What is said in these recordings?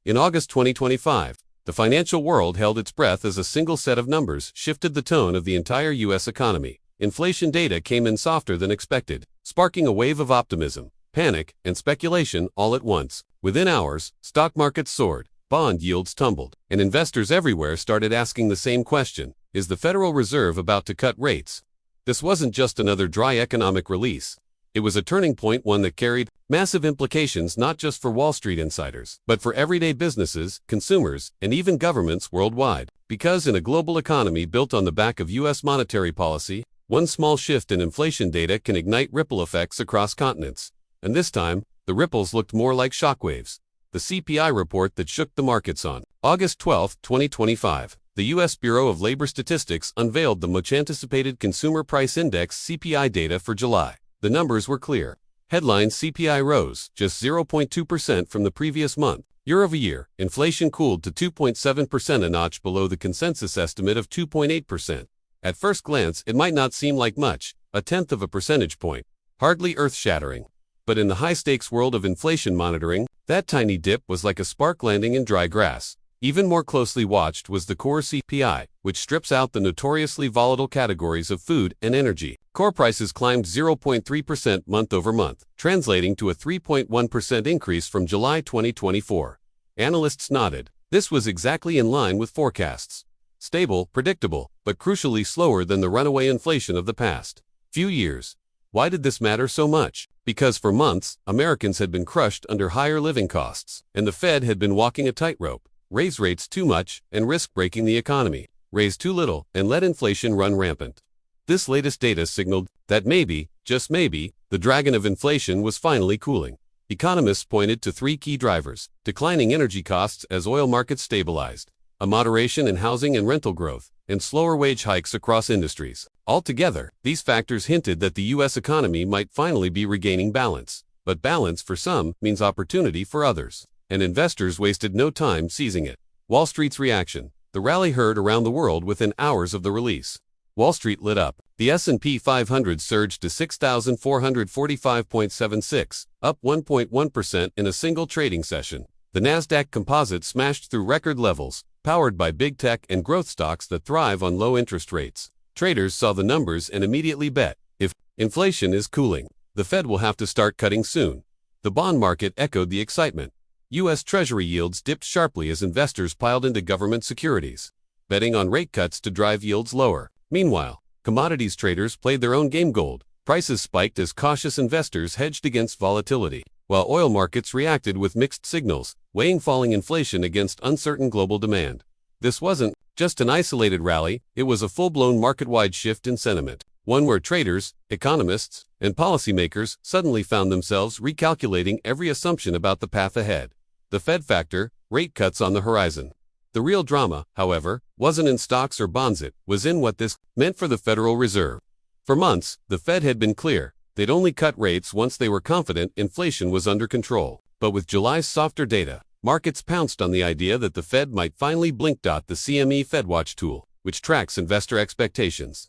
In August 2025, the financial world held its breath as a single set of numbers shifted the tone of the entire U.S. economy. Inflation data came in softer than expected, sparking a wave of optimism, panic, and speculation all at once. Within hours, stock markets soared, bond yields tumbled, and investors everywhere started asking the same question: is the Federal Reserve about to cut rates? This wasn't just another dry economic release. It was a turning point, one that carried massive implications not just for Wall Street insiders, but for everyday businesses, consumers, and even governments worldwide. Because in a global economy built on the back of U.S. monetary policy, one small shift in inflation data can ignite ripple effects across continents. And this time, the ripples looked more like shockwaves. The CPI report that shook the markets on August 12, 2025. The U.S. Bureau of Labor Statistics unveiled the much-anticipated Consumer Price Index (CPI) data for July. The numbers were clear. Headline CPI rose just 0.2% from the previous month. Year-over-year, inflation cooled to 2.7%, a notch below the consensus estimate of 2.8%. At first glance, it might not seem like much, a tenth of a percentage point. Hardly earth-shattering. But in the high-stakes world of inflation monitoring, that tiny dip was like a spark landing in dry grass. Even more closely watched was the core CPI, which strips out the notoriously volatile categories of food and energy. Core prices climbed 0.3% month-over-month, translating to a 3.1% increase from July 2024. Analysts nodded. This was exactly in line with forecasts. Stable, predictable, but crucially slower than the runaway inflation of the past few years. Why did this matter so much? Because for months, Americans had been crushed under higher living costs, and the Fed had been walking a tightrope. Raise rates too much and risk breaking the economy. Raise too little and let inflation run rampant. This latest data signaled that maybe, just maybe, the dragon of inflation was finally cooling. Economists pointed to three key drivers: declining energy costs as oil markets stabilized, a moderation in housing and rental growth, and slower wage hikes across industries. Altogether, these factors hinted that the U.S. economy might finally be regaining balance. But balance for some means opportunity for others, and investors wasted no time seizing it. Wall Street's reaction. The rally heard around the world within hours of the release. Wall Street lit up. The S&P 500 surged to 6,445.76, up 1.1% in a single trading session. The Nasdaq Composite smashed through record levels, powered by big tech and growth stocks that thrive on low interest rates. Traders saw the numbers and immediately bet, if inflation is cooling, the Fed will have to start cutting soon. The bond market echoed the excitement. U.S. Treasury yields dipped sharply as investors piled into government securities, betting on rate cuts to drive yields lower. Meanwhile, commodities traders played their own game. Gold prices spiked as cautious investors hedged against volatility, while oil markets reacted with mixed signals, weighing falling inflation against uncertain global demand. This wasn't just an isolated rally, it was a full-blown market-wide shift in sentiment, one where traders, economists, and policymakers suddenly found themselves recalculating every assumption about the path ahead. The Fed factor, rate cuts on the horizon. The real drama, however, wasn't in stocks or bonds, it was in what this meant for the Federal Reserve. For months, the Fed had been clear. They'd only cut rates once they were confident inflation was under control. But with July's softer data, markets pounced on the idea that the Fed might finally blink. The CME FedWatch tool, which tracks investor expectations,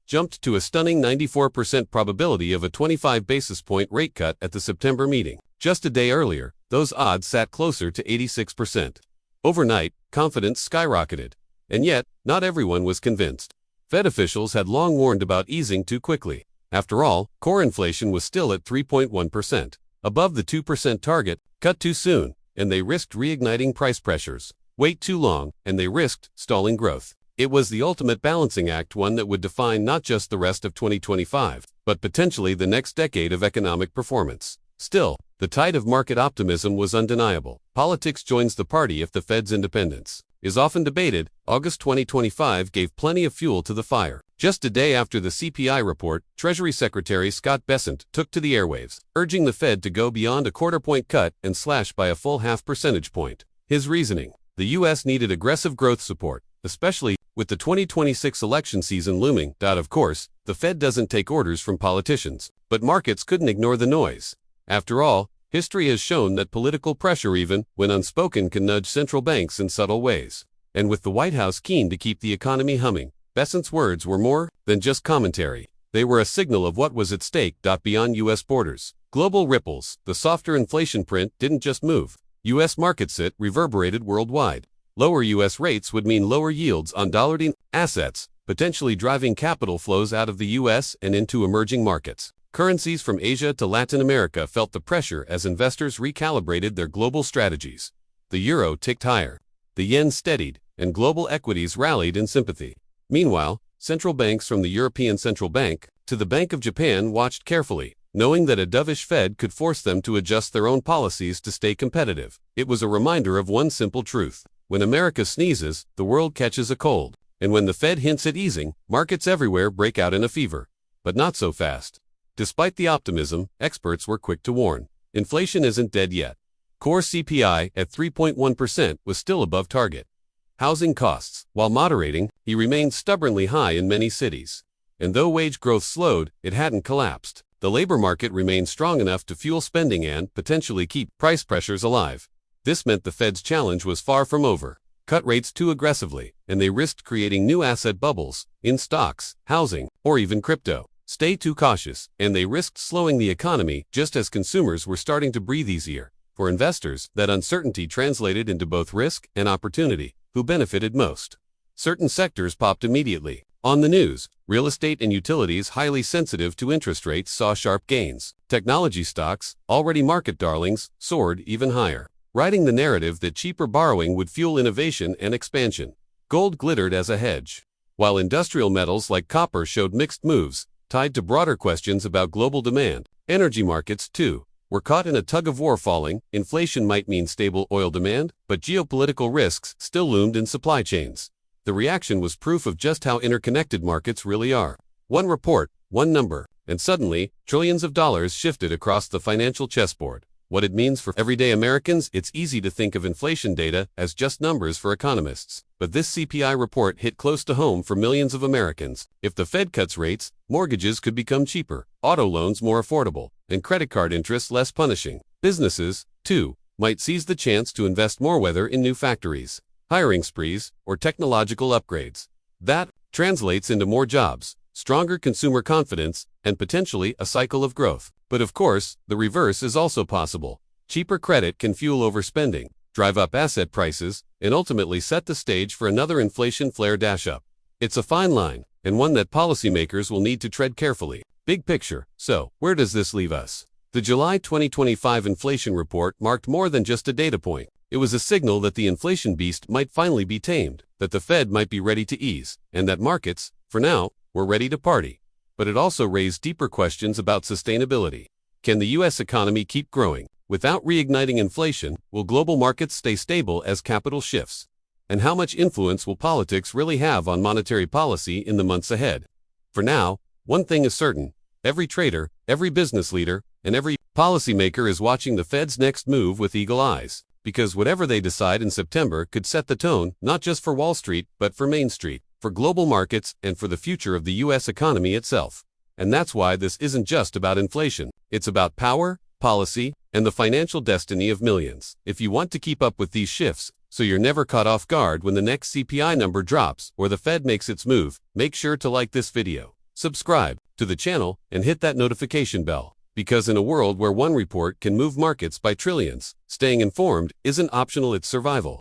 jumped to a stunning 94% probability of a 25 basis point rate cut at the September meeting. Just a day earlier, those odds sat closer to 86%. Overnight, confidence skyrocketed. And yet, not everyone was convinced. Fed officials had long warned about easing too quickly. After all, core inflation was still at 3.1%, above the 2% target. Cut too soon, and they risked reigniting price pressures. Wait too long, and they risked stalling growth. It was the ultimate balancing act, one that would define not just the rest of 2025, but potentially the next decade of economic performance. Still, the tide of market optimism was undeniable. Politics joins the party if the Fed's independence is often debated. August 2025 gave plenty of fuel to the fire. Just a day after the CPI report, Treasury Secretary Scott Bessent took to the airwaves, urging the Fed to go beyond a quarter-point cut and slash by a full half percentage point. His reasoning: the U.S. needed aggressive growth support, especially with the 2026 election season looming. Of course, the Fed doesn't take orders from politicians, but markets couldn't ignore the noise. After all, history has shown that political pressure, even when unspoken, can nudge central banks in subtle ways. And with the White House keen to keep the economy humming, Bessent's words were more than just commentary. They were a signal of what was at stake. Beyond U.S. borders, global ripples. The softer inflation print didn't just move U.S. market sit reverberated worldwide. Lower U.S. rates would mean lower yields on dollar-denominated assets, potentially driving capital flows out of the U.S. and into emerging markets. Currencies from Asia to Latin America felt the pressure as investors recalibrated their global strategies. The euro ticked higher. The yen steadied, and global equities rallied in sympathy. Meanwhile, central banks from the European Central Bank to the Bank of Japan watched carefully, knowing that a dovish Fed could force them to adjust their own policies to stay competitive. It was a reminder of one simple truth. When America sneezes, the world catches a cold. And when the Fed hints at easing, markets everywhere break out in a fever. But not so fast. Despite the optimism, experts were quick to warn. Inflation isn't dead yet. Core CPI at 3.1% was still above target. Housing costs, while moderating, remained stubbornly high in many cities. And though wage growth slowed, it hadn't collapsed. The labor market remained strong enough to fuel spending and potentially keep price pressures alive. This meant the Fed's challenge was far from over. Cut rates too aggressively, and they risked creating new asset bubbles in stocks, housing, or even crypto. Stay too cautious, and they risked slowing the economy just as consumers were starting to breathe easier. For investors, that uncertainty translated into both risk and opportunity. Who benefited most? Certain sectors popped immediately. On the news, real estate and utilities highly sensitive to interest rates saw sharp gains. Technology stocks, already market darlings, soared even higher, riding the narrative that cheaper borrowing would fuel innovation and expansion. Gold glittered as a hedge, while industrial metals like copper showed mixed moves, tied to broader questions about global demand. Energy markets, too, were caught in a tug-of-war. Falling inflation might mean stable oil demand, but geopolitical risks still loomed in supply chains. The reaction was proof of just how interconnected markets really are. One report, one number, and suddenly, trillions of dollars shifted across the financial chessboard. What it means for everyday Americans? It's easy to think of inflation data as just numbers for economists. But this CPI report hit close to home for millions of Americans. If the Fed cuts rates, mortgages could become cheaper, auto loans more affordable, and credit card interest less punishing. Businesses, too, might seize the chance to invest more, whether in new factories, hiring sprees, or technological upgrades. That translates into more jobs, stronger consumer confidence, and potentially a cycle of growth. But of course, the reverse is also possible. Cheaper credit can fuel overspending, drive up asset prices, and ultimately set the stage for another inflation flare dash-up. It's a fine line, and one that policymakers will need to tread carefully. Big picture, so, where does this leave us? The July 2025 inflation report marked more than just a data point. It was a signal that the inflation beast might finally be tamed, that the Fed might be ready to ease, and that markets, for now, were ready to party. But it also raised deeper questions about sustainability. Can the U.S. economy keep growing without reigniting inflation? Will global markets stay stable as capital shifts? And how much influence will politics really have on monetary policy in the months ahead? For now, one thing is certain. Every trader, every business leader, and every policymaker is watching the Fed's next move with eagle eyes. Because whatever they decide in September could set the tone, not just for Wall Street, but for Main Street, for global markets, and for the future of the U.S. economy itself. And that's why this isn't just about inflation. It's about power, policy, and the financial destiny of millions. If you want to keep up with these shifts, so you're never caught off guard when the next CPI number drops or the Fed makes its move, make sure to like this video, subscribe to the channel, and hit that notification bell. Because in a world where one report can move markets by trillions, staying informed isn't optional, it's survival.